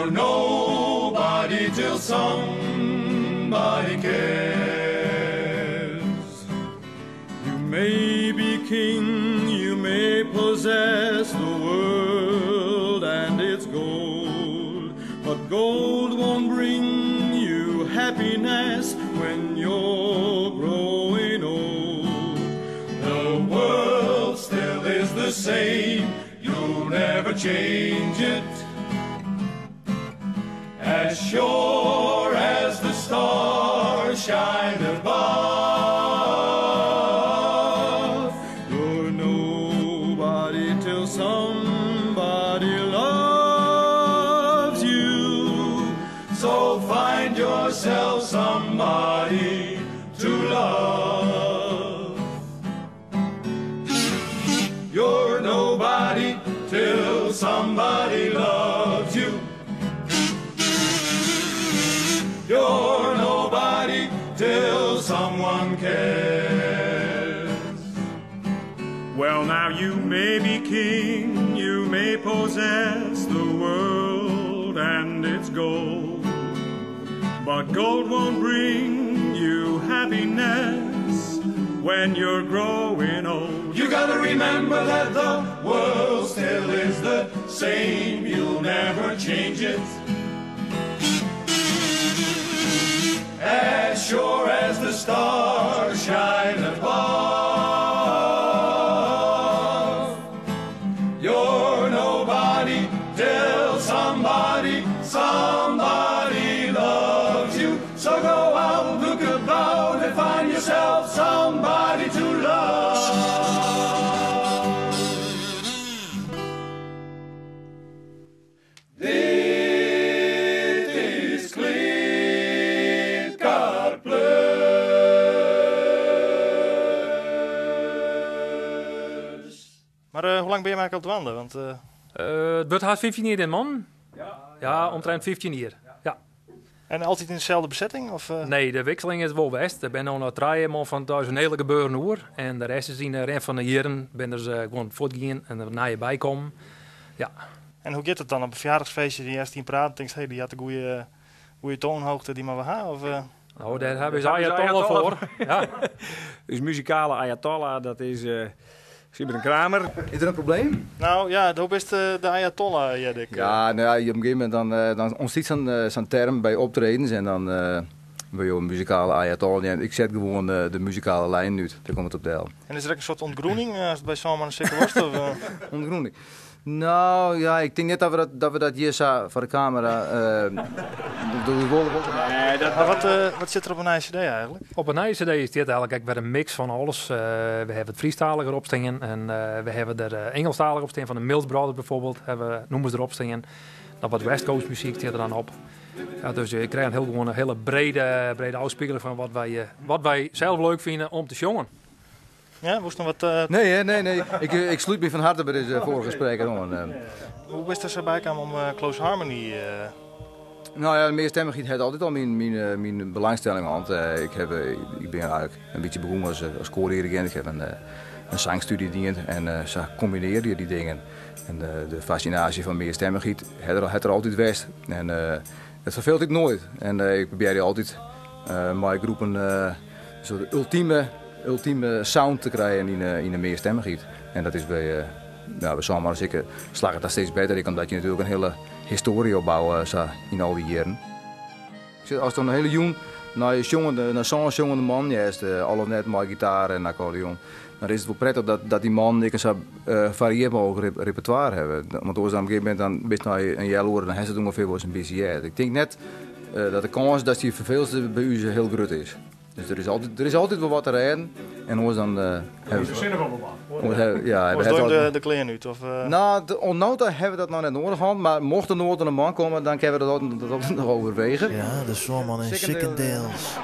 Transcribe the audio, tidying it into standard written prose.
You're nobody till somebody cares. You may be king, you may possess the world and its gold, but gold won't bring you happiness when you're growing old. The world still is the same, you'll never change it. As sure as the stars shine above, you're nobody till somebody loves you. So find yourself somebody to love. You're nobody till somebody loves you. You're nobody till someone cares. Well, now you may be king, you may possess the world and its gold, but gold won't bring you happiness when you're growing old. You gotta remember that the world still is the same, you'll never change it. As sure as the stars shine above, you're nobody till somebody loves you. So go out, look about and find yourself somebody to love. Maar hoe lang ben je eigenlijk aan het wandelen? Want, het wordt haast 15 jaar in man. Ja, omtrent 15 jaar. Ja. En altijd in dezelfde bezetting? Of, Nee, de wisseling is wel best. Er zijn nog 3 man van thuis een hele gebeuren hoor. En de rest is in de rest van de jaren ben er gewoon voortgaan en er na je bij komen. Ja. En hoe gaat het dan op een verjaardagsfeestje die eerst in praat denkt, hey, die had een goede toonhoogte die maar we gaan? Of, Nou, daar hebben ze Ayatollah voor. Ja. Dus muzikale Ayatollah, dat is Sibren Kramer. Is er een probleem? Nou ja, hoe is de Ayatollah, Jedik? Ja, nou ja, op een gegeven moment dan ontstaat zo'n term bij optredens en dan ben je een muzikale Ayatollah. En ik zet gewoon de muzikale lijn uit, daar komt het op deel. En is er ook een soort ontgroening als het bij zomaar een zeker worst? Ontgroening? Nou ja, ik denk net dat we dat hier zo voor de camera wat zit er op een ICD eigenlijk? Op een ICD is dit eigenlijk weer een mix van alles. We hebben het Friestalig erop staan en we hebben er Engelstalig op staan van de Mills Brothers bijvoorbeeld. Noemen ze erop staan. Dan wat West Coast muziek zit er dan op. Ja, dus je krijgt gewoon een hele brede uitspiegeling van wat wij zelf leuk vinden om te zongen. Ja, moest nog wat... Nee. Ik sluit me van harte bij deze vorige spreker. Hoe is er zo bijkomen om Close Harmony... Nou ja, de meerstemmigheid had altijd al mijn belangstelling aan. Ik ben eigenlijk een beetje begonnen als koordirigent. Ik heb een zangstudie gedaan en zo combineerde je die dingen. En de fascinatie van meerstemmigheid had er altijd geweest. En het verveelt ik nooit. En ik probeerde altijd mijn groepen zo de ultieme sound te krijgen in de meerstemmigheid. En dat is bij Samen als ik slag het daar steeds beter, omdat je natuurlijk een hele historie opbouwen in al die jaren. Als dan een hele jong naar zo'n jongende man is, al of net met gitaar en accordeon, dan is het wel prettig dat die man een varieerd mogelijk repertoire hebben. Want als dan op een gegeven moment dan best na een jaar horen, dan heeft het ongeveer wel eens een beetje. Ik denk net dat de kans dat die verveelste bij u heel groot is. Dus er is altijd wel wat te rijden. En ons dan... de kleren uit? Of, Nou, onnota hebben we dat nog net nodig gehad. Maar mocht er nooit een man komen, dan kunnen we dat nog overwegen. Ja, de Zorman in Sickendales.